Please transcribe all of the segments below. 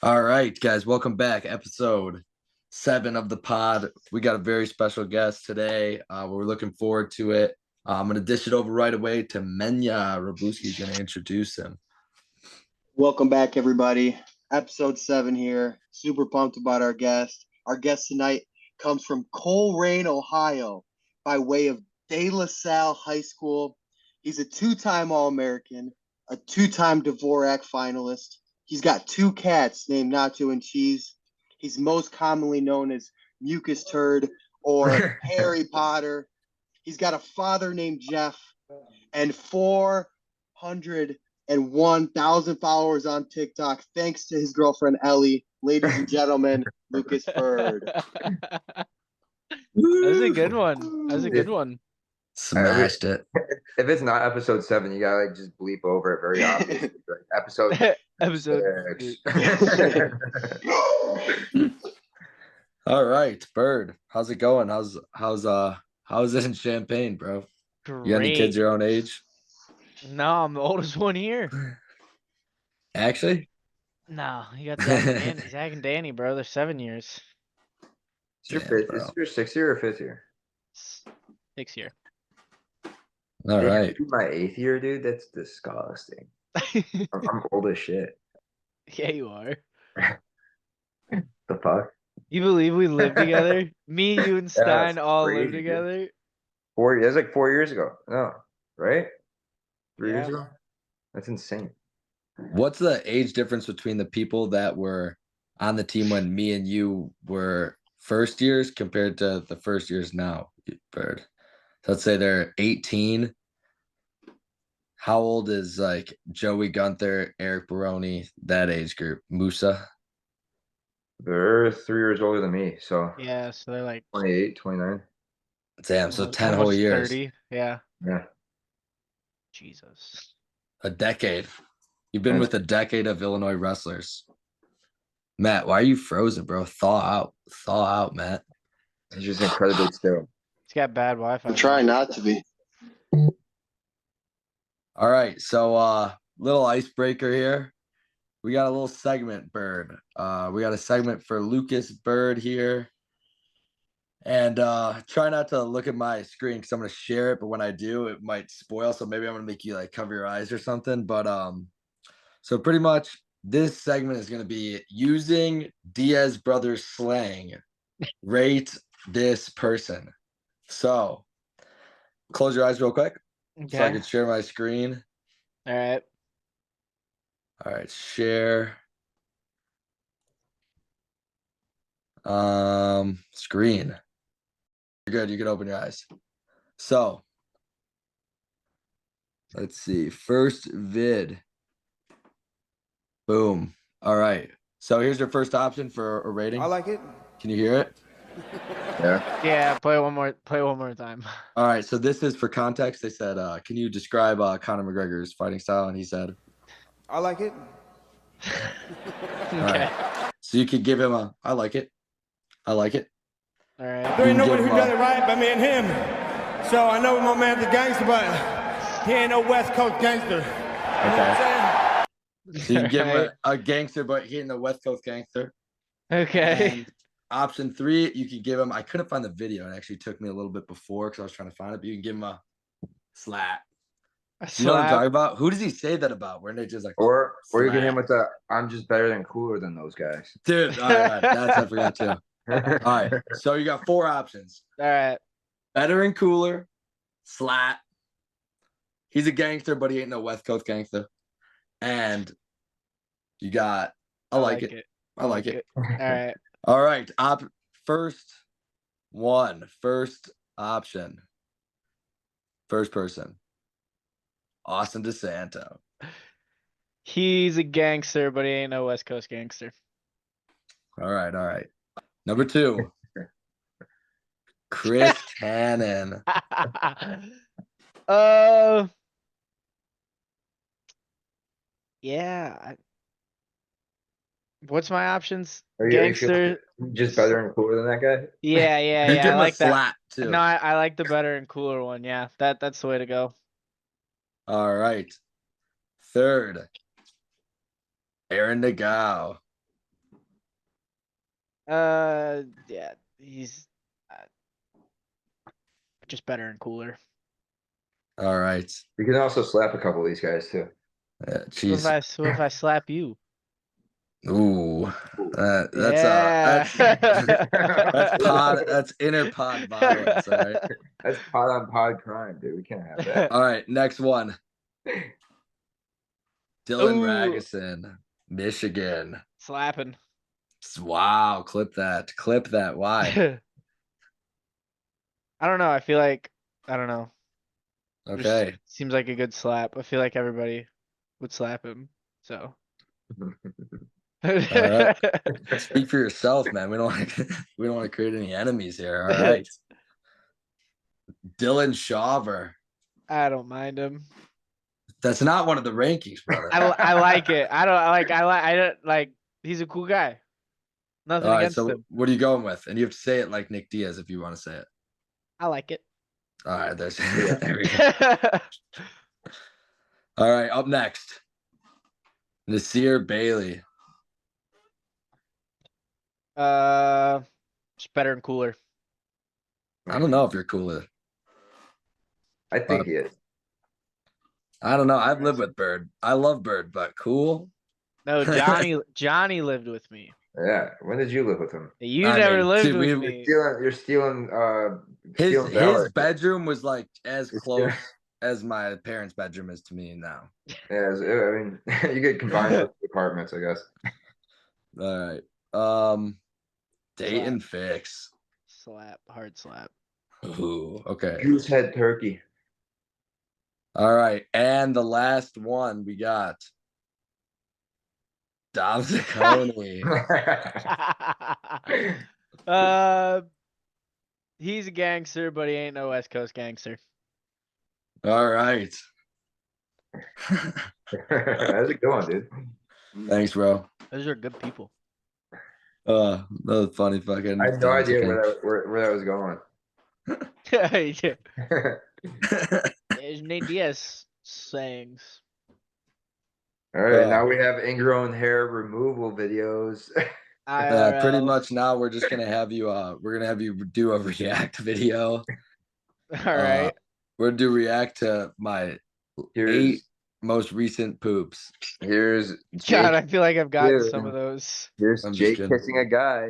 All right, guys, welcome back. Episode 7 of the pod. We got a very special guest today. We're looking forward to it. I'm going to dish it over right away to Menya. Robuski's going to introduce him. Welcome back, everybody. Episode 7 here. Super pumped about our guest. Our guest tonight comes from Coleraine, Ohio, by way of De La Salle High School. He's a two-time All-American, a two-time Dvorak finalist. He's got 2 cats named Nacho and Cheese. He's most commonly known as Mucus Turd or Harry Potter. He's got a father named Jeff and 401,000 followers on TikTok, thanks to his girlfriend Ellie. Ladies and gentlemen, Lucas Byrd. That was a good one. That was a good one. Smashed it. If it's not episode 7, you gotta just bleep over it very obviously. Episode All right, Bird. How's it going? How's it in Champaign, bro? Great. You got any kids your own age? No, I'm the oldest one here. Actually? No, you got Zach and Danny, bro. They're 7 years. Is your 6th year or 5th year? 6 year. All right. My 8th year, dude. That's disgusting. I'm old as shit. Yeah, you are. The fuck? You believe we live together? Me, you, and Stein all crazy, live together? Dude. That was like 4 years ago. No, right? 3 years ago? That's insane. What's the age difference between the people that were on the team when me and you were first years compared to the first years now, Bird? So let's say they're 18. How old is like Joey Gunther, Eric Baroni, that age group? Musa? They're 3 years older than me, so Yeah, so they're like 28, 29. Damn, so 10 whole years. 30. Yeah. Jesus. A decade. You've been with a decade of Illinois wrestlers. Matt, why are you frozen, bro? Thaw out. Thaw out, Matt. He's just incredibly still. He's got bad Wi-Fi. I'm trying not to be. All right, so little icebreaker here. We got a little segment, Bird. We got a segment for Lucas Byrd here. And try not to look at my screen because I'm going to share it, but when I do, it might spoil. So maybe I'm going to make you like cover your eyes or something. But so pretty much this segment is going to be using Diaz Brothers slang. Rate this person. So close your eyes real quick so I can share my screen. All right. All right, share. Screen. You're good. You can open your eyes. So let's see. First vid. Boom. All right. So here's your first option for a rating. I like it. Can you hear it? Yeah. Yeah, play one more time. All right. So this is for context. They said, can you describe Conor McGregor's fighting style? And he said, I like it. Okay. Right. So you could give him a I like it. I like it. All right. There ain't nobody who done it right but me and him. So I know my man's a gangster, but he ain't no West Coast gangster. You know what I'm saying? So you give him a gangster, but he ain't the West Coast gangster. Okay. And option 3, you could give him. I couldn't find the video. It actually took me a little bit before because I was trying to find it. But you can give him a slap. You know what I'm talking about? Who does he say that about? Where they just like, or you get him with the I'm just better than cooler than those guys. dude. All right, that's I forgot too. All right, so you got 4 options. All right. Better and cooler, slat. He's a gangster, but he ain't no West Coast gangster. And you got I like it. I like it. All right. All right. First option. First person. Austin DeSanto. He's a gangster, but he ain't no West Coast gangster. All right. Number 2. Chris Tannen. Yeah. What's my options? Are Gangster. you just better and cooler than that guy? Yeah. You give I him like a that. slap too. No, I like the better and cooler one. Yeah, that's the way to go. All right. Third, Aaron Nagao. Yeah, he's just better and cooler. All right. You can also slap a couple of these guys too. Jeez. What if I slap you? Ooh. Yeah. That's inner pod violence. All right. That's pod on pod crime, dude. We can't have that. All right. Next one. Dylan Ooh. Ragusin, Michigan. Slapping. Wow. Clip that. Clip that. Why? I don't know. I feel like I don't know. Just Okay. seems like a good slap. I feel like everybody would slap him. So. right. Speak for yourself, man. We don't want to create any enemies here. All right. Dylan Shaver. I don't mind him. That's not one of the rankings, brother. I like it. I don't like he's a cool guy. Nothing All right, against so him. what are you going with? And you have to say it like Nick Diaz if you want to say it. I like it. All right, there we go. All right, up next. Nasir Bailey. Just better and cooler. I don't know if you're cooler. I think he is. I don't know. I've lived with Bird. I love Bird, but cool. No, Johnny lived with me. Yeah. When did you live with him? You I never mean, lived dude, with we- me. You're stealing. His bedroom was like as It's- close as my parents' bedroom is to me now. Yeah, I mean, you could combine those apartments, I guess. All right. Dayton Fix. Hard slap. Ooh, okay. Goose head turkey. All right. And the last one we got. Dom Zaccone. He's a gangster, but he ain't no West Coast gangster. All right. How's it going, dude? Thanks, bro. Those are good people. That was funny fucking. I had no idea where that was going. There's Nate Diaz sayings. All right, now we have ingrown hair removal videos. Pretty IRL. much now we're just gonna have you do a react video. All right. We're gonna do react to my 8 most recent poops. Here's Jake. God, I feel like I've gotten Dude. some of those. Here's I'm just Jake kidding. kissing a guy.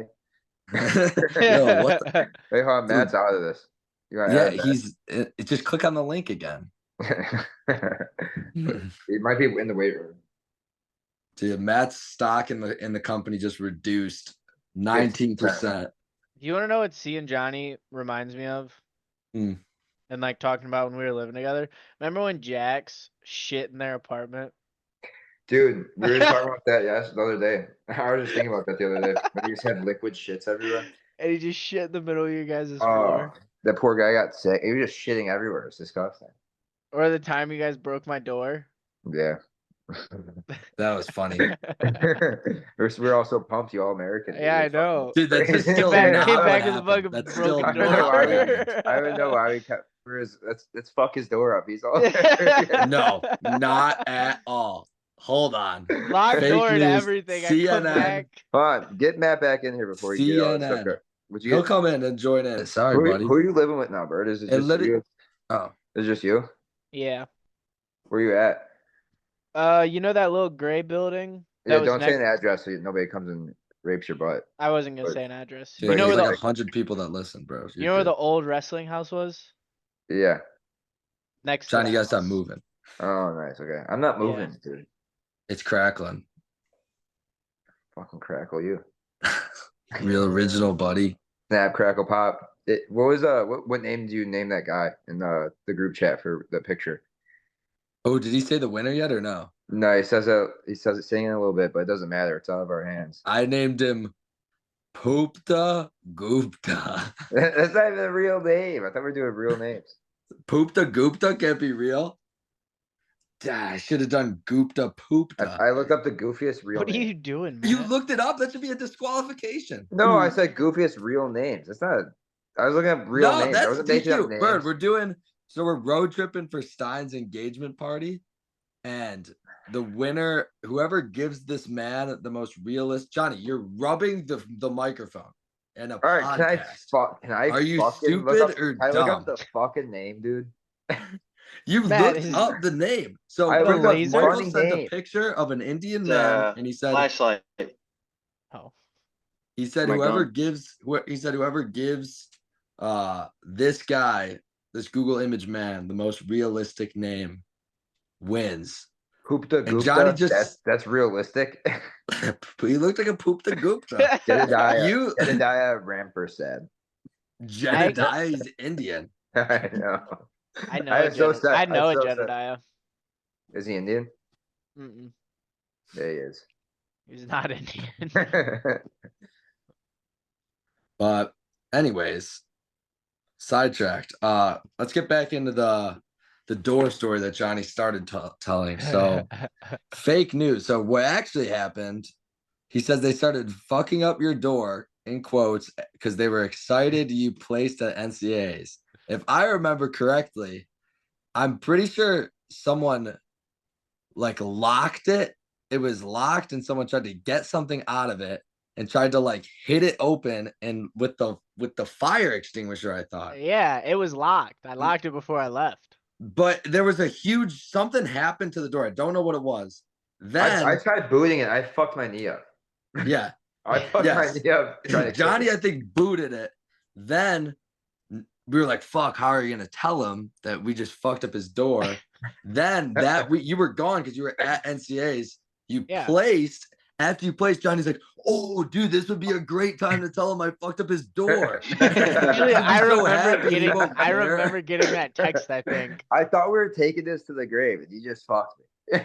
Yo, what the, Hey, hold on, Matt's out of this. You gotta yeah, add Matt. just click on the link again. It might be in the weight room. Dude, Matt's stock in the company just reduced 19%. You want to know what C and Johnny reminds me of? Hmm. And like talking about when we were living together. Remember when Jax shit in their apartment? Dude, we were talking about that the other day. I was just thinking about that the other day. When you just had liquid shits everywhere. And he just shit in the middle of your guys' Oh, floor. that poor guy got sick. He was just shitting everywhere. It's disgusting. Or the time you guys broke my door. Yeah. That was funny. We're all so pumped, you all American. Yeah, I know. Dude, that's just still Came not back what with a fucking happened. That's broken still I don't not know why what we, happened. I don't know why we kept. Let's fuck his door up. He's all. No, not at all. Hold on. Locked Fake door and news, everything. I come CNN. back. Hold on, get Matt back in here before you get all this stuff. CNN. Would you He'll get, come in and join in. Sorry, who, buddy. who are you living with now, Bird? Is it It just literally- you? Oh, Is it just you? Yeah. Where you at? You know that little gray building? Yeah, That was don't say next- an address so nobody comes and rapes your butt. I wasn't gonna But- say an address. dude, You know there's where like the 100 people that listen, bro. you know where the old wrestling house was? Yeah. Next to Johnny, you that gotta stop house. moving. Oh, nice. Okay, I'm not Yeah. moving, dude. It's crackling. Fucking crackle you. Real original, buddy. Snap, crackle, pop. What was what name did you name that guy in the group chat for the picture? Oh, did he say the winner yet or no? No, he says it singing a little bit, but it doesn't matter. It's out of our hands. I named him Poopta Gupta. That's not even a real name. I thought we were doing real names. Poopta Gupta can't be real. I should have done Gupta Poopta. I looked up the goofiest real What are name. you doing, man? You looked it up? That should be a disqualification. No, I said goofiest real names. That's not. I was looking up real No, names. I that's wasn't making up DQ. names. Bird, we're road tripping for Stein's engagement party, and the winner, whoever gives this man the most realist. Johnny, you're rubbing the microphone in a All right, podcast. can I Are you fucking look stupid up, or can I look up dumb? the fucking name, dude? You Matt, looked is up the name. So I the looked up laser? Michael funny sent a name. picture of an Indian It's man, a and he said flashlight. Oh, My whoever gun. gives this guy, this Google image man, the most realistic name wins. Hoopta And Johnny Goopta. just That's realistic. he looked like a poop the Gupta. You Jedediah Rampersad. Jedediah is Indian. I know. I know I a am so sad. I know a I'm so sad. Jedediah. Is he Indian? Mm-mm. There he is. He's not Indian. But anyways, sidetracked. Let's get back into the door story that Johnny started telling. So fake news. So what actually happened, he says they started fucking up your door in quotes because they were excited you placed at NCAAs. If I remember correctly, I'm pretty sure someone like locked it. It was locked and someone tried to get something out of it and tried to like hit it open and with the fire extinguisher, I thought. Yeah, it was locked. I locked it before I left. But there was a huge something happened to the door. I don't know what it was. Then I tried booting it. I fucked my knee up. yeah. I fucked my knee up. trying to Johnny, kick I think, booted it. Then we were like, fuck, how are you gonna tell him that we just fucked up his door? Then that week you were gone because you were at NCAs. You Yeah. placed after you placed, Johnny's like, oh dude, this would be a great time to tell him I fucked up his door. Actually, I so remember happy he getting won't I care. remember getting that text, I think. I thought we were taking this to the grave, and you just fucked me.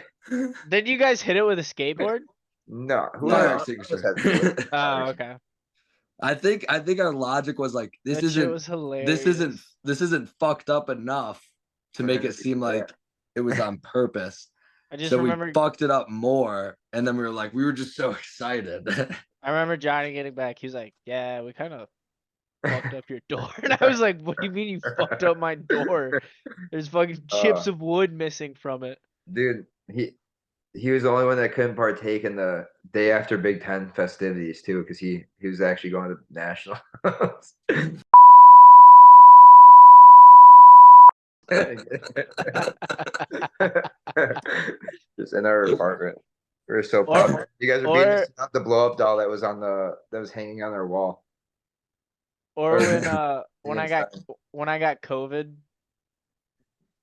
Did you guys hit it with a skateboard? No, Fire none of us had to do extinguisher. it. Oh, okay. I think our logic was like That shit was hilarious. this isn't fucked up enough to make it seem like it was on purpose. I just So remember we fucked it up more, and then we were just so excited. I remember Johnny getting back. He was like, "Yeah, we kind of fucked up your door," and I was like, "What do you mean you fucked up my door? There's fucking chips of wood missing from it." Dude, he was the only one that couldn't partake in the day after Big Ten festivities too, because he was actually going to nationals. Just in our apartment. We were so proud. You guys were beating us up the blow up doll that was hanging on our wall. Or when I got COVID,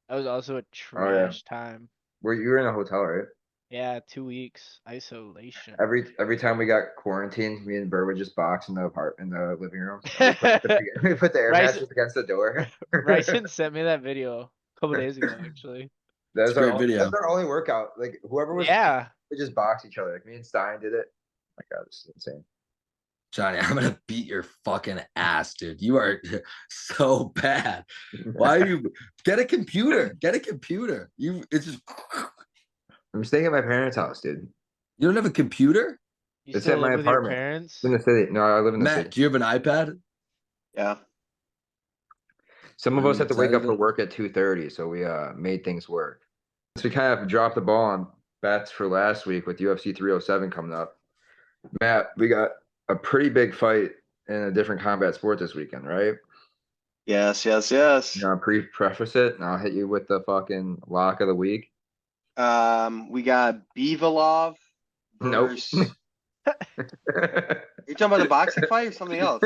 that was also a trash time. You were in a hotel, right? Yeah, 2 weeks isolation. Every time we got quarantined, me and Bert would just box in the living room. We put the air mattress against the door. Bryson sent me that video a couple days ago, actually. That's a great video. That's our only workout. Like whoever was, we just box each other. Like me and Stein did it. Oh my God, this is insane. Johnny, I'm gonna beat your fucking ass, dude. You are so bad. Why are you get a computer? Get a computer. It's just I'm staying at my parents' house, dude. You don't have a computer? You still live with your parents? In the city. No, I live in the city. Matt, do you have an iPad? Yeah. Some of us have to wake up for work at 2:30, so we made things work. So we kind of dropped the ball on bets for last week with UFC 307 coming up. Matt, we got a pretty big fight in a different combat sport this weekend, right? Yes. You know, preface it, and I'll hit you with the fucking lock of the week. We got Bivolov versus... You talking about the boxing fight or something else?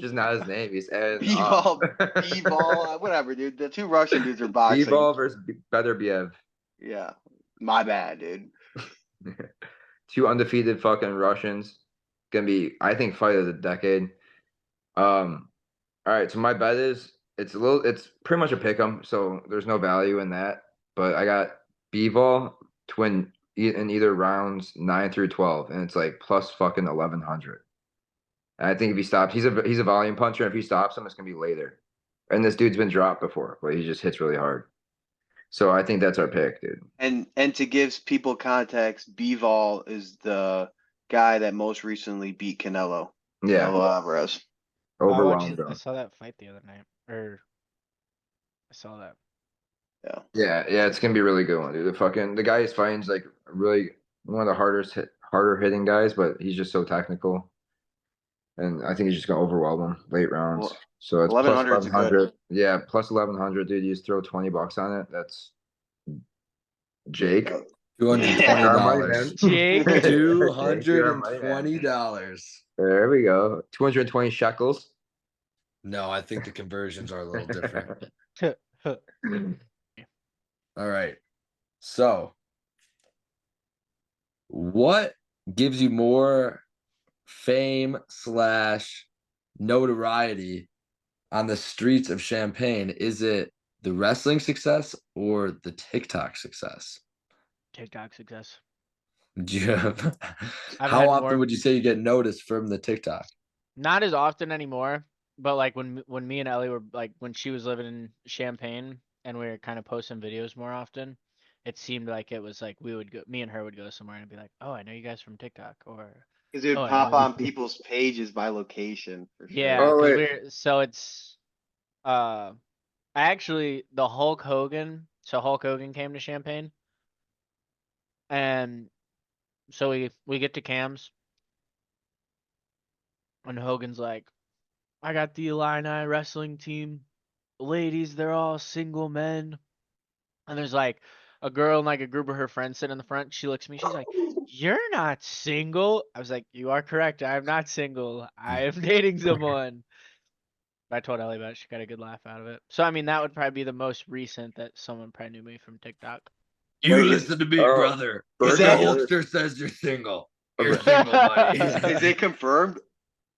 Just not his name. He's Bivol, whatever, dude. The two Russian dudes are boxing. Bivol versus Beterbiev. Yeah, my bad, dude. Two undefeated fucking Russians. Gonna be, I think, fight of the decade. All right. So my bet is it's pretty much a pick 'em. So there's no value in that. But I got Bivol to win in either rounds 9 through 12, and it's like plus fucking 1100. And I think if he stops, he's a volume puncher. And if he stops him, it's gonna be later. And this dude's been dropped before, but he just hits really hard. So I think that's our pick, dude. And to give people context, Bivol is the guy that most recently beat Canelo. Yeah, Canelo Alvarez. I saw that fight the other night, or I saw that. Yeah, it's gonna be a really good one, dude. The guy he's fighting is like really one of the harder hitting guys, but he's just so technical, and I think he's just gonna overwhelm him late rounds. Well, So it's plus 1100's good. 1100. Yeah, plus 1100, dude. You just throw $20 on it. That's Jake. $220. Jake. $220. There we go. 220 shekels. No, I think the conversions are a little different. All right. So, what gives you more fame / notoriety on the streets of Champaign? Is it the wrestling success or the TikTok success? TikTok success. How often would you say you get noticed from the TikTok? Not as often anymore, but like when me and Ellie were like when she was living in Champaign and we were kind of posting videos more often, it seemed like it was like me and her would go somewhere and be like, "Oh, I know you guys from TikTok," or Because it would "Oh, I pop know on people's pages by location for sure. yeah," Oh, because wait. it's I actually the Hulk Hogan. So Hulk Hogan came to Champaign, and so we get to Cam's, and Hogan's like, "I got the Illini wrestling team. Ladies, they're all single men." And there's like a girl and like a group of her friends sitting in the front. She looks at me. She's like, "You're not single." I was like, "You are correct. I am not single. I am dating someone." I told Ellie about it. She got a good laugh out of it. So I mean, that would probably be the most recent that someone probably knew me from TikTok. You Wait, listen to me, Oh, brother. is If the that- Hulkster says you're single, you're single, buddy. Is it confirmed?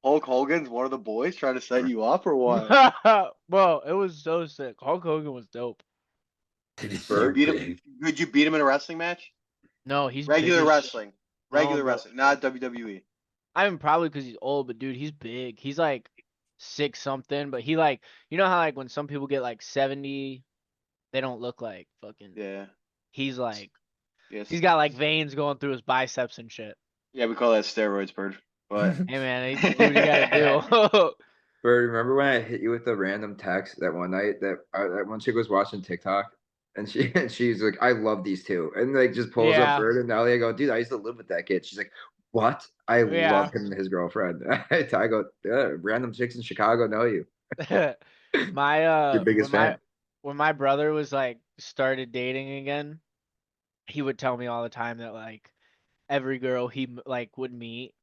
Hulk Hogan's one of the boys trying to set you up or what? Well, it was so sick. Hulk Hogan was dope. He's Did you so beat big. him? Could you beat him in a wrestling match? No, he's Regular big as wrestling. Regular No, bro. wrestling, not WWE. I mean, probably because he's old, but dude, he's big. He's like 6 something, but he like, you know how like when some people get like 70, they don't look like fucking. Yeah. He's like, Yes. he's got like veins going through his biceps and shit. Yeah, we call that steroids, Bird. But Hey man, do what you gotta do. Bird, remember when I hit you with the random text that one night that one chick was watching TikTok and she's like, "I love these two," and like just pulls up Yeah. Bird and Nelly. I go, "Dude, I used to live with that kid." She's like, "What? I Yeah. love him and his girlfriend." I go, "Yeah, random chicks in Chicago know you." My Your biggest fan. when my brother was like started dating again, he would tell me all the time that like every girl he like would meet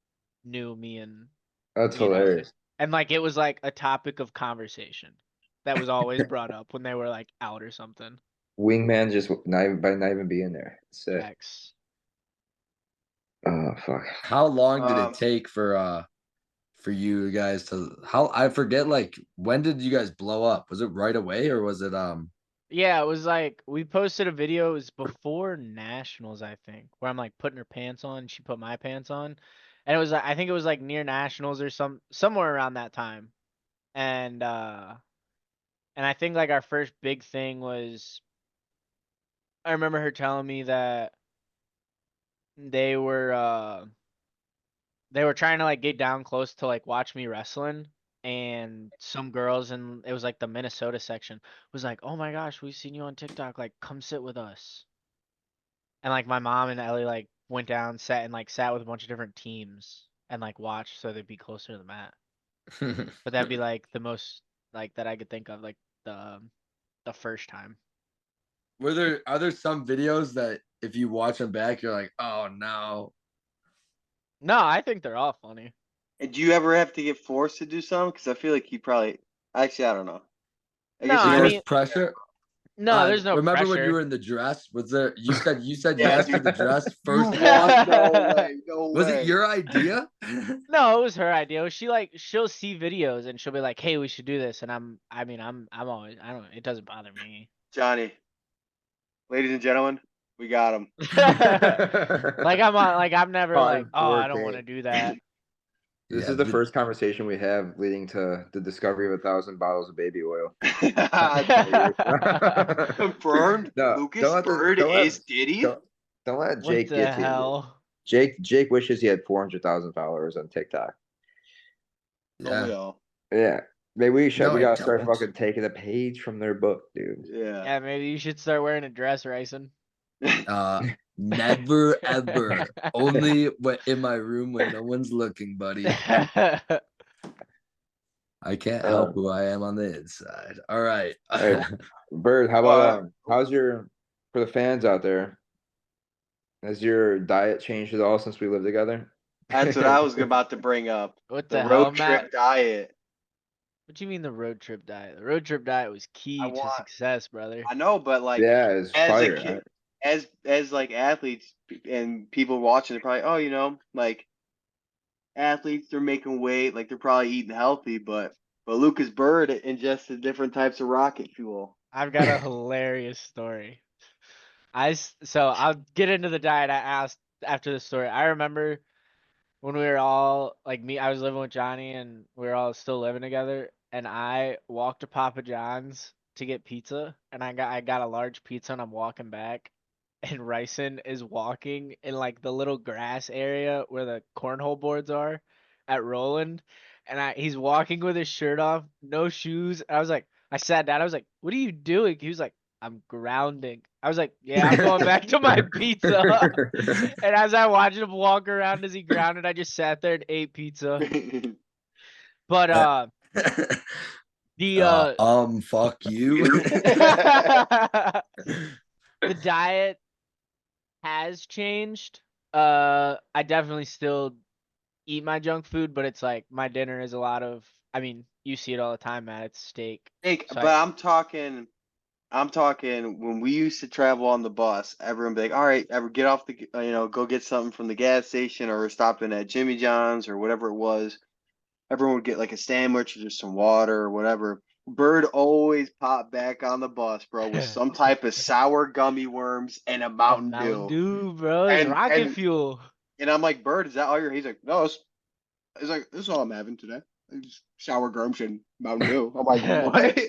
knew me and That's you know, hilarious. and like it was like a topic of conversation that was always brought up when they were like out or something. Wingman just not even being there. Sick. Facts. Oh fuck. How long did it take for you guys to I forget, like, when did you guys blow up? Was it right away or was it Yeah, it was like we posted a video. It was before nationals, I think, where I'm like putting her pants on. And she put my pants on, and it was I think it was like near nationals or somewhere around that time, and I think like our first big thing was I remember her telling me that they were trying to like get down close to like watch me wrestling, and some girls and it was like the Minnesota section was like, "Oh my gosh, we've seen you on TikTok, like come sit with us." And like my mom and Ellie like went down, sat with a bunch of different teams and like watched so they'd be closer to the mat. But that'd be like the most like that I could think of, like the first time. are there some videos that if you watch them back you're like, oh no? No, I think they're all funny. And do you ever have to get forced to do something? Because I feel like you probably. Actually, I don't know. No, I There's mean- pressure. No, there's no remember pressure. when you were in the dress? Was there? You said Yeah, yes to the dress first. You won, no way, no Was way. it your idea? No, it was her idea. She'll see videos and she'll be like, "Hey, we should do this." And I'm always, I don't, it doesn't bother me. Johnny? Ladies and gentlemen, we got him. Like I'm never like, "Oh, I don't 5-4K. want to do that." This Yeah, is the first conversation we have leading to the discovery of 1,000 bottles of baby oil. Confirmed. No, Lucas Byrd is Diddy. Don't let What Jake the get to you. hell? Jake wishes he had 400,000 followers on TikTok. Don't we Yeah. all? Yeah, Maybe we should. No, We I gotta start don't. fucking taking a page from their book, dude. Yeah. Yeah, maybe you should start wearing a dress, Ryson. Never ever. Only in my room when no one's looking, buddy. I can't help who I am on the inside. All right. Hey, Bird, how about how's your for the fans out there? Has your diet changed at all since we lived together? That's what I was about to bring up. What The the hell, road Matt? trip diet. What do you mean the road trip diet? The road trip diet was key to success, brother. I know, but like Yeah, it's as fire. a kid, as like athletes and people watching, they're probably, oh, like athletes, they're making weight, like they're probably eating healthy, but Lucas Byrd ingested different types of rocket fuel. I've got a hilarious story. So I'll get into the diet I asked after the story. I remember when we were all like I was living with Johnny and we were all still living together, and I walked to Papa John's to get pizza, and I got a large pizza, and I'm walking back, and Ryson is walking in like the little grass area where the cornhole boards are at Roland, and he's walking with his shirt off, no shoes. And I sat down, I was like, "What are you doing?" He was like, "I'm grounding." I was like, "Yeah, I'm going back to my pizza." And as I watched him walk around as he grounded, I just sat there and ate pizza. But fuck you. the diet has changed. I definitely still eat my junk food, but it's like my dinner is a lot of. I mean, you see it all the time, Matt. It's steak. But I'm talking when we used to travel on the bus, everyone would be like, all right, ever get off the, go get something from the gas station or stopping at Jimmy John's or whatever it was. Everyone would get like a sandwich or just some water or whatever. Bird always popped back on the bus, bro, with some type of sour gummy worms and a Mountain Dew. Mountain Dew, bro. It's rocket fuel. And I'm like, Bird, is that all you're? He's like, no, he's like, this is all I'm having today. Just sour grumps and Mountain Dew. I'm like, what?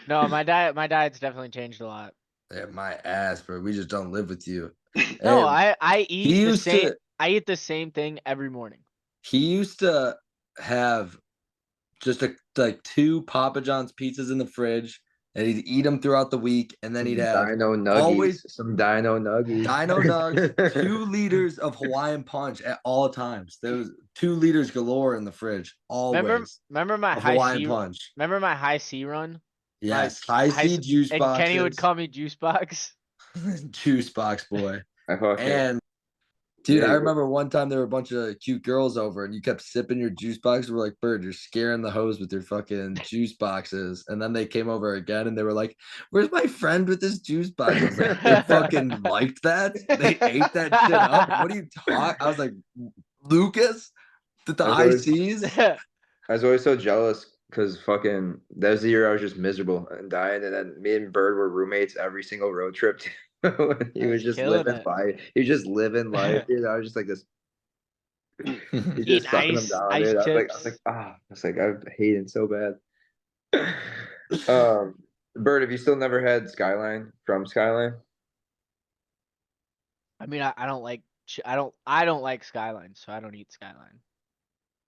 No, my diet's definitely changed a lot. Yeah, my ass, bro. We just don't live with you. No, And I eat the same. I eat the same thing every morning. He used to have just like 2 Papa John's pizzas in the fridge, and he'd eat them throughout the week, and then he'd have Dino Nuggies, some Dino Nuggies, Dino Nugs, 2 liters of Hawaiian Punch at all times. There was 2 liters galore in the fridge always. Remember my Hawaiian Punch. Remember my high C run? Yes, high C juice box. And Kenny would call me Juice Box. Juice box boy. And dude, I remember one time there were a bunch of cute girls over, and you kept sipping your juice box. We're like, Bird, you're scaring the hoes with your fucking juice boxes. And then they came over again, and they were like, "Where's my friend with this juice box?" I was like, "They fucking liked that. They ate that shit up. What are you talking?" I was like, "Lucas, the ICs." I was always so jealous because fucking that was the year I was just miserable and dying, and then me and Bird were roommates every single road trip. He was just living life. He was just living life, dude. I was just like this. He's just sucking them down, dude. I hate it so bad. Bird, have you still never had Skyline from Skyline? I mean, I don't like Skyline, so I don't eat Skyline.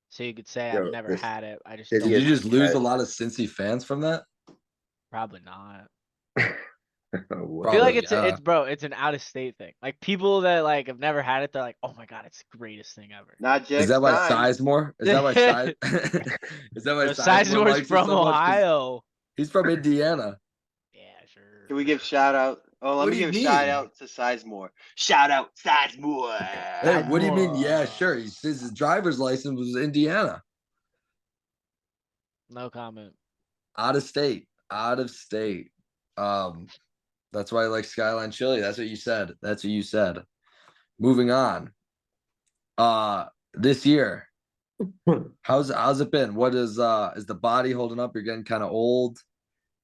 So you could say I've never had it. I just did you just lose a lot of Cincy fans from that? Probably not. I feel like it's an out of state thing. Like people that like have never had it, they're like, "Oh my god, it's the greatest thing ever." Not Jack. Is that why Sizemore? Is that why Sizemore's from Ohio? He's from Indiana. Yeah, sure. Can we give shout out? Oh, let me give a shout out to Sizemore. Shout out Sizemore. Hey, what do you mean? Yeah, sure. He says his driver's license was Indiana. No comment. Out of state. That's why I like Skyline Chili. That's what you said. Moving on. This year, how's it been? What is the body holding up? You're getting kind of old.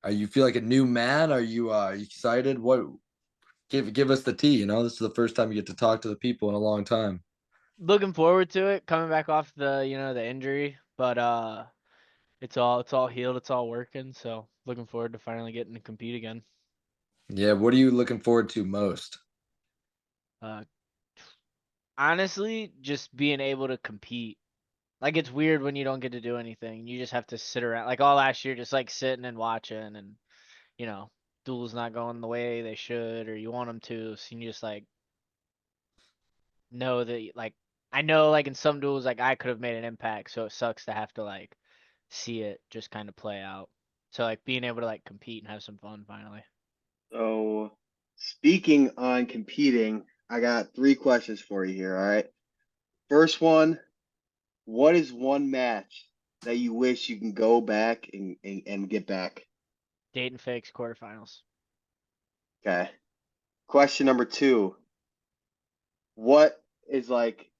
Are you feel like a new man? Are you excited? What give us the tea, This is the first time you get to talk to the people in a long time. Looking forward to it, coming back off the injury, but it's all healed, it's all working, so looking forward to finally getting to compete again. Yeah, what are you looking forward to most? Honestly, just being able to compete. Like it's weird when you don't get to do anything. You just have to sit around. Like all last year, just like sitting and watching, and you know, duels not going the way they should, or you want them to. So you just like know that like I know like in some duels like I could have made an impact, so it sucks to have to like see it just kind of play out. So like being able to like compete and have some fun finally. So, speaking on competing, I got 3 questions for you here. All right. First one, what is one match that you wish you can go back and get back? Dayton Fakes quarterfinals. Okay. Question number 2, what is like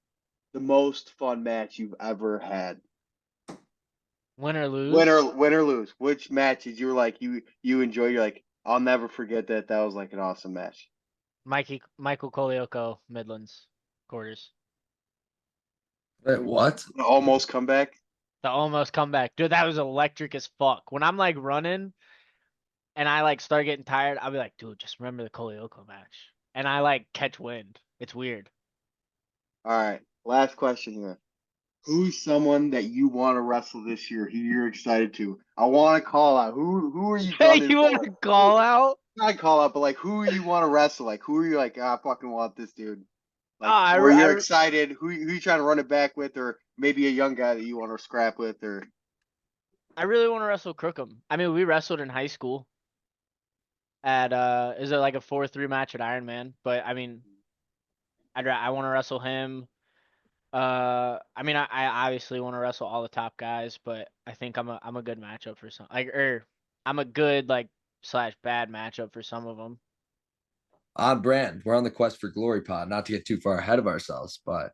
the most fun match you've ever had? Win or lose. Win or lose. Which matches you were like you enjoy? You're like, I'll never forget that. That was like an awesome match. Michael Kolioko Midlands quarters. Wait, what? Almost comeback. The almost comeback. Dude, that was electric as fuck. When I'm like running and I like start getting tired, I'll be like, dude, just remember the Kolioko match. And I like catch wind. It's weird. All right. Last question here. Who's someone that you want to wrestle this year? Who you're excited to? I want to call out. Who are you gunning You for? want to call out? Not call out, but like who you want to wrestle? Like who are you like? I fucking want this dude. Like, I or you're excited. Who you trying to run it back with, or maybe a young guy that you want to scrap with, or really want to wrestle Crookham. I mean, we wrestled in high school at is it like a 4-3 match at Iron Man? But I mean, I want to wrestle him. I mean, I obviously want to wrestle all the top guys, but I think I'm a good matchup for some I'm a good like slash bad matchup for some of them. On brand. We're on the quest for glory pod. Not to get too far ahead of ourselves, but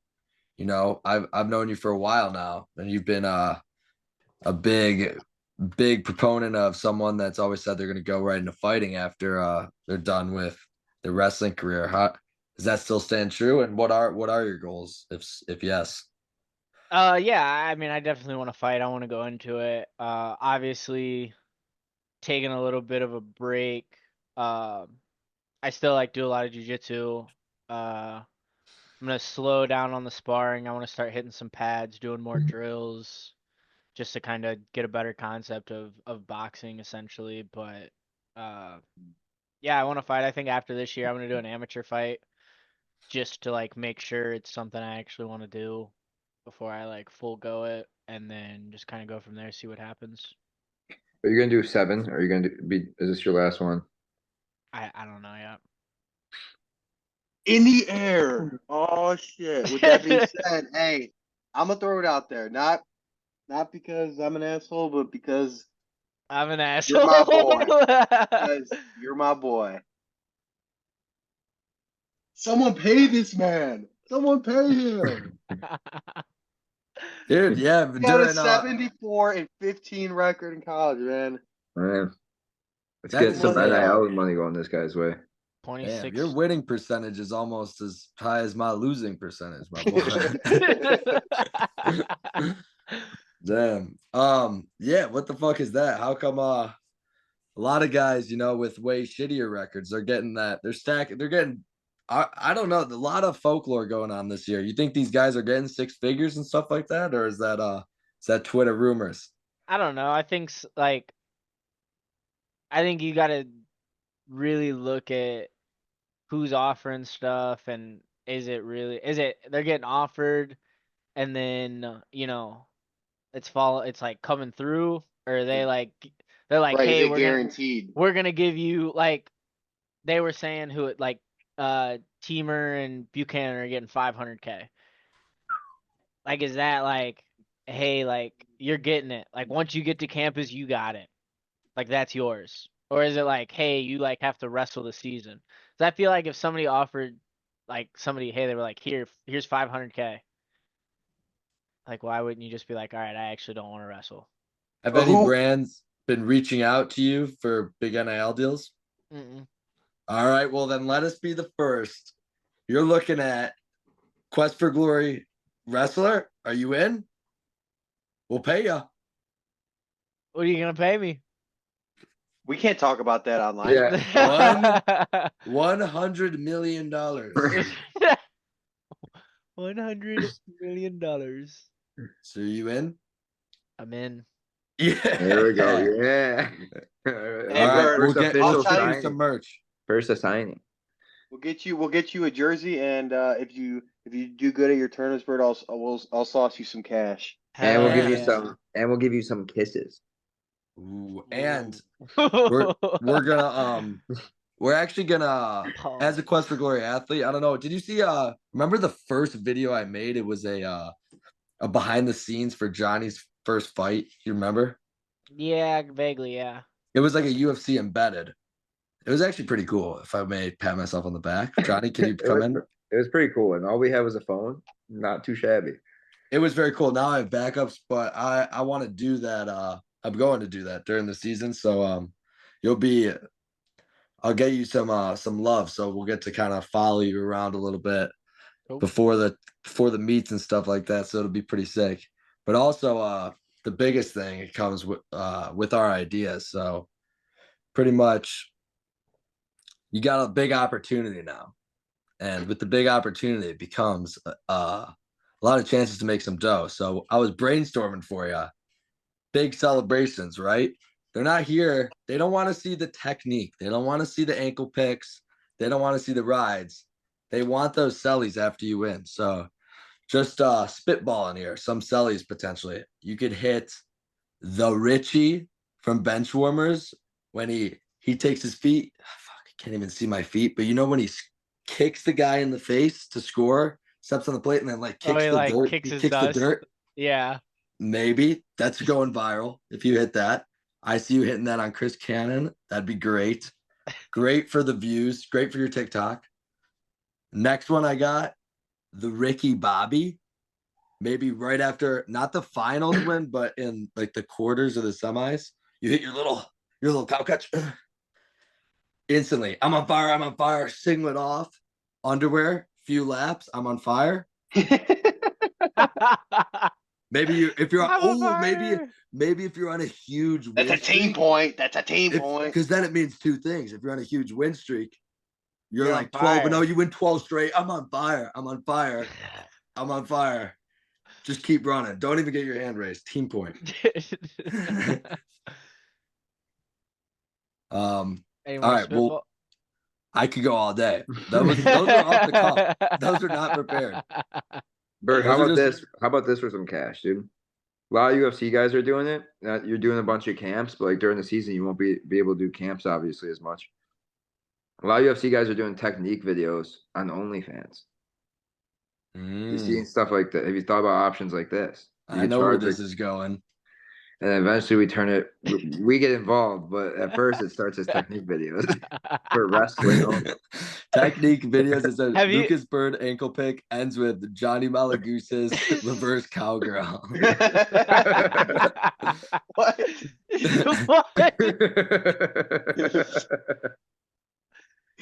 you know, I've known you for a while now, and you've been a big proponent of someone that's always said they're going to go right into fighting after they're done with their wrestling career. How does that still stand true? And what are your goals if yes? Yeah, I mean, I definitely want to fight. I want to go into it. Obviously, taking a little bit of a break. I still like do a lot of jujitsu. I'm gonna slow down on the sparring. I want to start hitting some pads, doing more drills, just to kind of get a better concept of boxing, essentially. But yeah, I want to fight. I think after this year, I'm gonna do an amateur fight, just to like make sure it's something I actually want to do before I like full go it, and then just kind of go from there, see what happens. Are you gonna do 7? Or are you gonna be? Is this your last one? I don't know yet. in the air. Oh shit! With that being said, hey, I'm gonna throw it out there. Not because I'm an asshole, but because I'm an you're asshole. my boy. Because you're my boy. Someone pay this man. Someone pay him. Dude, yeah, He got a during 74-15 record in college, man. Man, let's That's get some money. NIL money going this guy's way. damn, 26. your winning percentage is almost as high as my losing percentage, my boy. Damn. Yeah, what the fuck is that? How come a lot of guys, you know, with way shittier records, they're getting that, they're getting I don't know, a lot of folklore going on this year. You think these guys are getting 6 figures and stuff like that, or is that Twitter rumors? I don't know. I think like I think you gotta really look at who's offering stuff and is it they're getting offered and then it's like coming through, or are they like they're like, Right? Is hey, it guaranteed? we're gonna give you like they were saying who it like Teamer and Buchanan are getting 500K. Like, is that like, hey, like you're getting it. Like once you get to campus, you got it. Like that's yours. Or is it like, hey, you like have to wrestle the season? So I feel like if somebody offered like somebody, hey, they were like, here's 500K. Like, why wouldn't you just be like, all right, I actually don't want to wrestle? Have But any who? brands been reaching out to you for big NIL deals? Mm-mm. All right, well then let us be the first. You're looking at Quest for Glory wrestler. Are you in? We'll pay you. What are you gonna pay me? We can't talk about that online. Yeah. $100 million. $100 million. So you in? I'm in. Yeah. There we go. Yeah. Hey, All right, Bird, we'll I'll tell send you- you some merch. First signing. We'll get you a jersey, and if you do good at your tournaments, Bird, I'll sauce you some cash. And we'll Hell give you yeah. some kisses. Ooh, and we're gonna we're actually gonna as a Quest for Glory athlete. I don't know. Did you see? Remember the first video I made? It was a behind the scenes for Johnny's first fight. You remember? Yeah, vaguely, yeah. It was like a UFC embedded. It was actually pretty cool. If I may pat myself on the back, Johnny, can you come in? It was pretty cool, and all we had was a phone. Not too shabby. It was very cool. Now I have backups, but I want to do that. I'm going to do that during the season. So you'll be. I'll get you some love. So we'll get to kind of follow you around a little bit Cool. before the meets and stuff like that. So it'll be pretty sick. But also the biggest thing, it comes with our ideas. So pretty much you got a big opportunity now. And with the big opportunity, it becomes a lot of chances to make some dough. So I was brainstorming for you. Big celebrations, right? They're not here. They don't want to see the technique. They don't want to see the ankle picks. They don't want to see the rides. They want those sellies after you win. So just spitballing here, some sellies potentially. You could hit the Richie from Benchwarmers when he takes his feet. Fuck, I can't even see my feet. But you know when he kicks the guy in the face to score, steps on the plate, and then like kicks he the like dirt. kicks He his kicks the dust. dirt. Yeah. Maybe that's going viral if you hit that. I see you hitting that on Chris Cannon. That'd be great. Great for the views. Great for your TikTok. Next one I got the Ricky Bobby. Maybe right after, not the finals win, but in like the quarters or the semis, you hit your little cow catch. Instantly, I'm on fire. I'm on fire. Singlet off, underwear, few laps. I'm on fire. Maybe if you're I'm on maybe if you're on a huge win That's a team point. That's a team point. Because then it means two things. If you're on a huge win streak, you're like on 12, but no, fire. you win 12 straight. I'm on fire. I'm on fire. I'm on fire. Just keep running. Don't even get your hand raised. Team point. All right. Well, I could go all day. Those are off the cuff. Those are not prepared. Bird, Those how are about just- this? How about this for some cash, dude? A lot of UFC guys are doing it. You're doing a bunch of camps, but like during the season, you won't be able to do camps obviously as much. A lot of UFC guys are doing technique videos on OnlyFans. You see stuff like that. Have you thought about options like this? I know where this is going. And eventually we turn it, we get involved, but at first it starts as technique videos for wrestling. Technique videos. It says Have you- Lucas Byrd ankle pick ends with Johnny Malagoose's reverse cowgirl. What?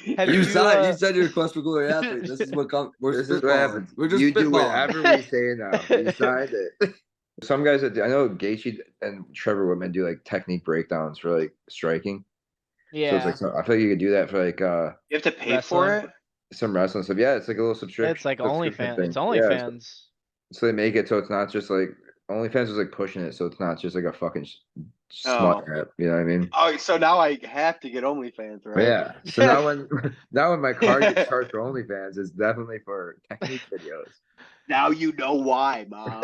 You said you're a Quest for Glory athlete. This is what comes. This is what happens. We're just you do spitballing. whatever we say now. You signed it. Some guys that I know Gaethje and Trevor Whitman do like technique breakdowns for like striking. Yeah. So it's like I feel like you could do that for like You have to pay Wrestling. for it? some wrestling stuff. Yeah, it's like a little subscription. It's like subscription OnlyFans. thing. It's Yeah, OnlyFans. so they make it so it's not just like OnlyFans is like pushing it, so it's not just like a fucking Oh. smut rap. You know what I mean? Oh, so now I have to get OnlyFans, right? But yeah. So now when my card gets charged for OnlyFans, it's definitely for technique videos. Now you know why, Mom.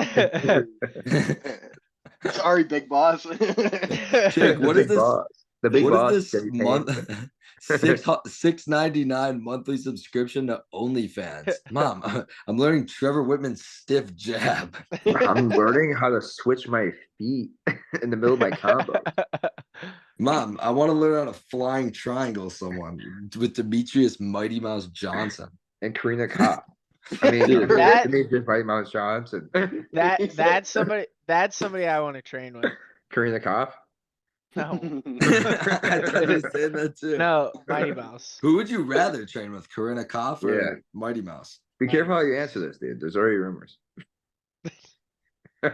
Sorry, big boss. Jake, what is Big this? boss. The big What boss. is this Jimmy month? Payne. $6.99 monthly subscription to OnlyFans. Mom, I'm learning Trevor Whitman's stiff jab. I'm learning how to switch my feet in the middle of my combo. Mom, I want to learn how to flying triangle someone with Demetrius Mighty Mouse Johnson. And Karina Kopp. I mean, Dude, Demetrius Mighty Mouse Johnson. That's somebody I want to train with. Karina Kopp. No. I thought you said that too. No, Mighty Mouse. Who would you rather train with, Corinna Koff or Yeah. Mighty Mouse? Be careful how you answer this, dude. There's already rumors. I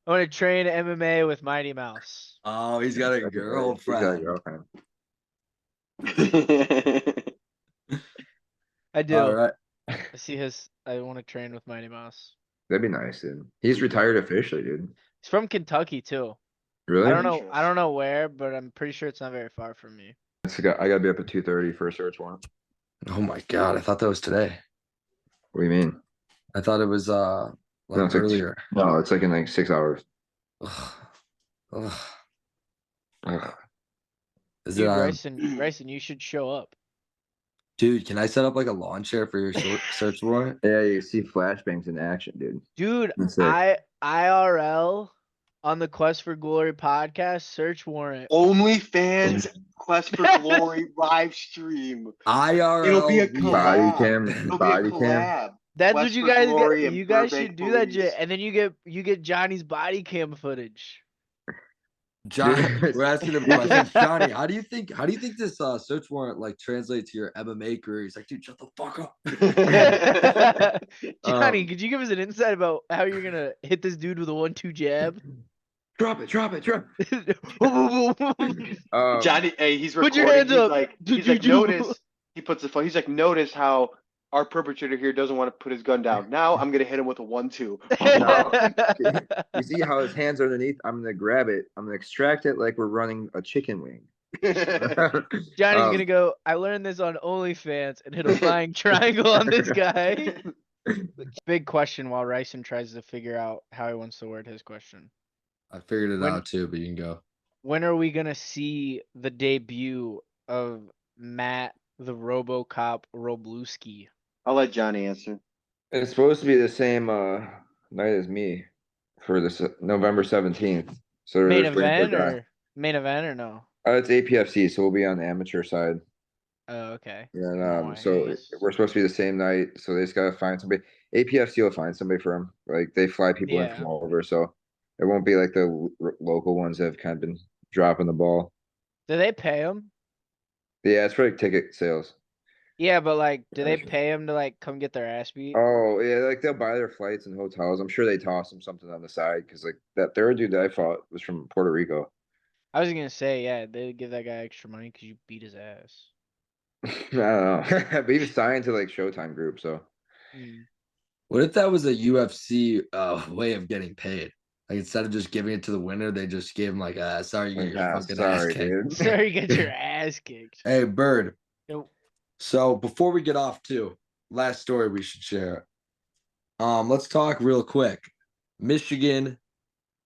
want to train MMA with Mighty Mouse. Oh, he's got a He's got a girlfriend. girlfriend. I do. All right. I see his. I want to train with Mighty Mouse. That'd be nice, dude. He's retired officially, dude. He's from Kentucky too. Really? I don't know where, but I'm pretty sure it's not very far from me. I gotta be up at 2:30 for a search warrant. Oh my God, I thought that was today. What do you mean? I thought it was No, like it's like earlier. no, it's like in like 6 hours. Ugh. Ugh. Ugh. Is it Dude, on? Bryson, you should show up. Dude, can I set up like a lawn chair for your search warrant? Yeah, you see flashbangs in action, dude. Dude, That's sick. IRL on the Quest for Glory podcast search warrant. OnlyFans Quest for Glory live stream. IRL. It'll be a Body collab. cam, It'll be a body cam. collab. That's Quest what you for guys Glory get. and You guys Burbank should do that Police. shit, and then you get Johnny's body cam footage. Johnny, Dude. we're asking him questions. Johnny, how do you think this search warrant like translates to your MMA career? He's like, dude, shut the fuck up. Johnny, could you give us an insight about how you're gonna hit this dude with a 1-2 jab? Drop it. Johnny, hey, he's Put recording. your hands he's up. Like, he's like, notice. He puts the phone. He's like, notice how our perpetrator here doesn't want to put his gun down. Now I'm gonna hit him with a 1-2. You see how his hands are underneath? I'm gonna grab it. I'm gonna extract it like we're running a chicken wing. Johnny's gonna go, I learned this on OnlyFans, and hit a flying triangle on this guy. Big question while Ryson tries to figure out how he wants to word his question. I figured it out too, but you can go. When are we gonna see the debut of Matt the RoboCop Robluski? I'll let Johnny answer. It's supposed to be the same night as me for this November 17th. So Main just waiting for event or no? it's APFC, so we'll be on the amateur side. Oh, okay. And so we're supposed to be the same night. So they just gotta find somebody. APFC will find somebody for them. Like they fly people in from all over, so it won't be like the local ones that have kind of been dropping the ball. Do they pay him? Yeah, it's for like ticket sales. Yeah, but like, do they pay him to like come get their ass beat? Oh yeah, like they'll buy their flights and hotels. I'm sure they toss them something on the side because like that third dude that I fought was from Puerto Rico. I was gonna say, yeah, they give that guy extra money because you beat his ass. I don't know, but he was signed to like Showtime Group, so. What if that was a UFC way of getting paid? Like instead of just giving it to the winner, they just gave him like, sorry, you get your fucking ass kicked. Dude. Sorry, you get your ass kicked. Hey, Bird. Nope. So before we get off too, last story we should share. Let's talk real quick. Michigan.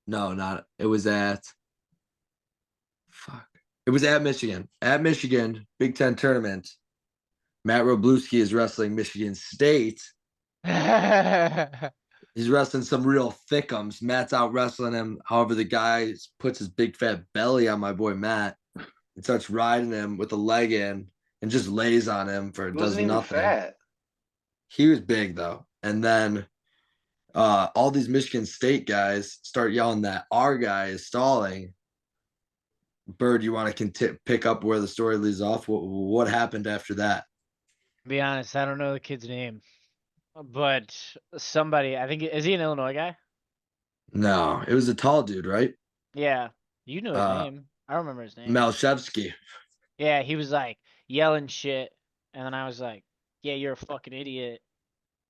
No, not it was at It was at Michigan. At Michigan, Big Ten tournament. Matt Robluski is wrestling Michigan State. He's wrestling some real thickums. Matt's out wrestling him. However, the guy puts his big fat belly on my boy Matt and starts riding him with a leg in and just lays on him for does nothing. Fat. He was big though. And then all these Michigan State guys start yelling that our guy is stalling. Bird, you want to pick up where the story leaves off? What happened after that? To be honest, I don't know the kid's name, but somebody, I think, is he an Illinois guy? No, it was a tall dude, right? Yeah, you know his name. I don't remember his name. Malshevsky. Yeah, he was like yelling shit, and then I was like, "Yeah, you're a fucking idiot.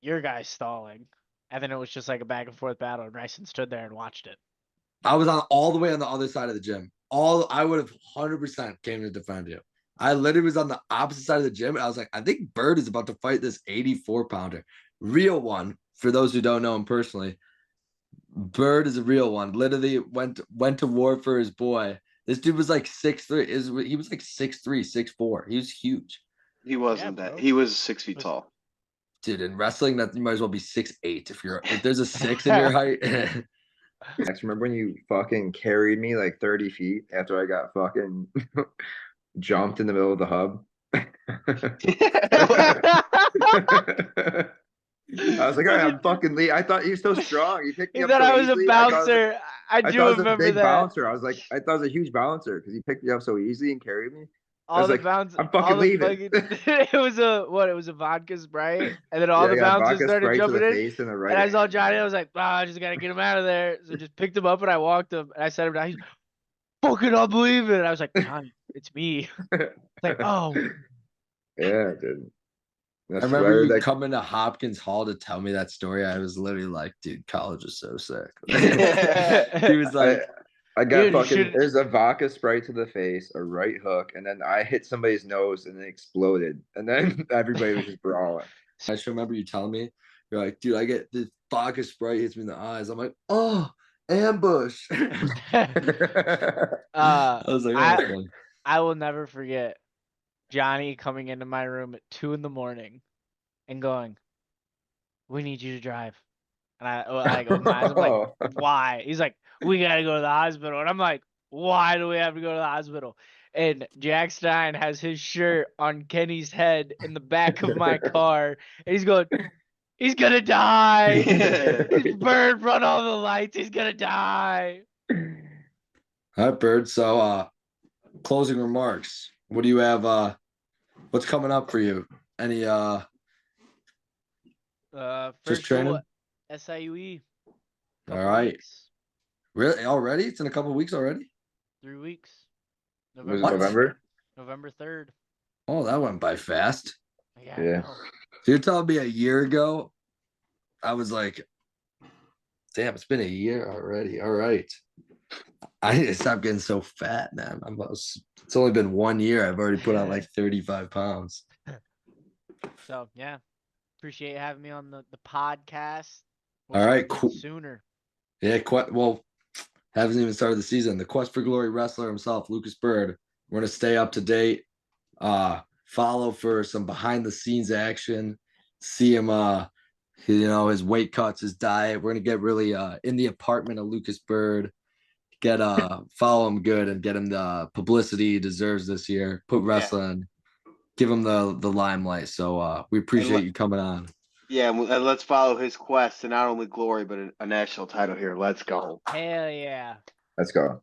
Your guy's stalling." And then it was just like a back and forth battle, and Ryson stood there and watched it. I was all the way on the other side of the gym. I would have 100% came to defend you. I literally was on the opposite side of the gym. And I was like, I think Bird is about to fight this 84-pounder. Real one, for those who don't know him personally. Bird is a real one. Literally went to war for his boy. This dude was like 6'3". He was like 6'3", 6'4". He was huge. He wasn't that. He was 6 feet tall. Dude, in wrestling, that you might as well be 6'8". If there's a 6 in your height. Max, remember when you fucking carried me like 30 feet after I got fucking jumped in the middle of the hub? I was like, all right, I'm fucking Lee. I thought you were so strong. You picked me He up thought so I was easily. a bouncer. I do remember big that. Bouncer. I was like, I thought it was a huge bouncer because he picked me up so easily and carried me. All the like, bouncers. I'm fucking leaving. It was a vodka Sprite, and then all the bouncers started jumping in. And I saw Johnny. I was like, I just gotta get him out of there. So just picked him up and I walked him and I set him down. He's fucking unbelievable. And I was like, Johnny, it's me. It's like, oh. Yeah, dude. I remember you coming to Hopkins Hall to tell me that story. I was literally like, dude, college is so sick. He was like, I got Dude, fucking, there's a vodka spray to the face, a right hook, and then I hit somebody's nose and it exploded. And then everybody was just brawling. I just remember you telling me, you're like, dude, I get the vodka spray hits me in the eyes. I'm like, oh, ambush. I was like, oh, I will never forget Johnny coming into my room at 2 a.m. and going, "We need you to drive." And I go, I'm like, "Why?" He's like, "We gotta go to the hospital." And I'm like, "Why do we have to go to the hospital?" And Jack Stein has his shirt on Kenny's head in the back of my car, and he's going, "He's gonna die. He's burned front all the lights. He's gonna die." All right, Bird. So, closing remarks. What do you have? What's coming up for you? Any just training? SIUE. All right. Weeks. Really? Already? It's in a couple weeks already? 3 weeks. Was it November? November 3rd. Oh, that went by fast. Yeah. So you're telling me a year ago, I was like, damn, it's been a year already. All right. I need to stop getting so fat, man. It's only been 1 year. I've already put on like 35 pounds. So, yeah. Appreciate you having me on the podcast. All right, cool. Sooner. Yeah, well, hasn't even started the season. The Quest for Glory wrestler himself, Lucas Byrd. We're going to stay up to date. Follow for some behind the scenes action. See him, his weight cuts, his diet. We're going to get really in the apartment of Lucas Byrd. Follow him good and get him the publicity he deserves this year. Put wrestling, give him the limelight. So we appreciate you coming on. Yeah, and let's follow his quest to not only glory but a national title here. Let's go. Hell yeah. Let's go.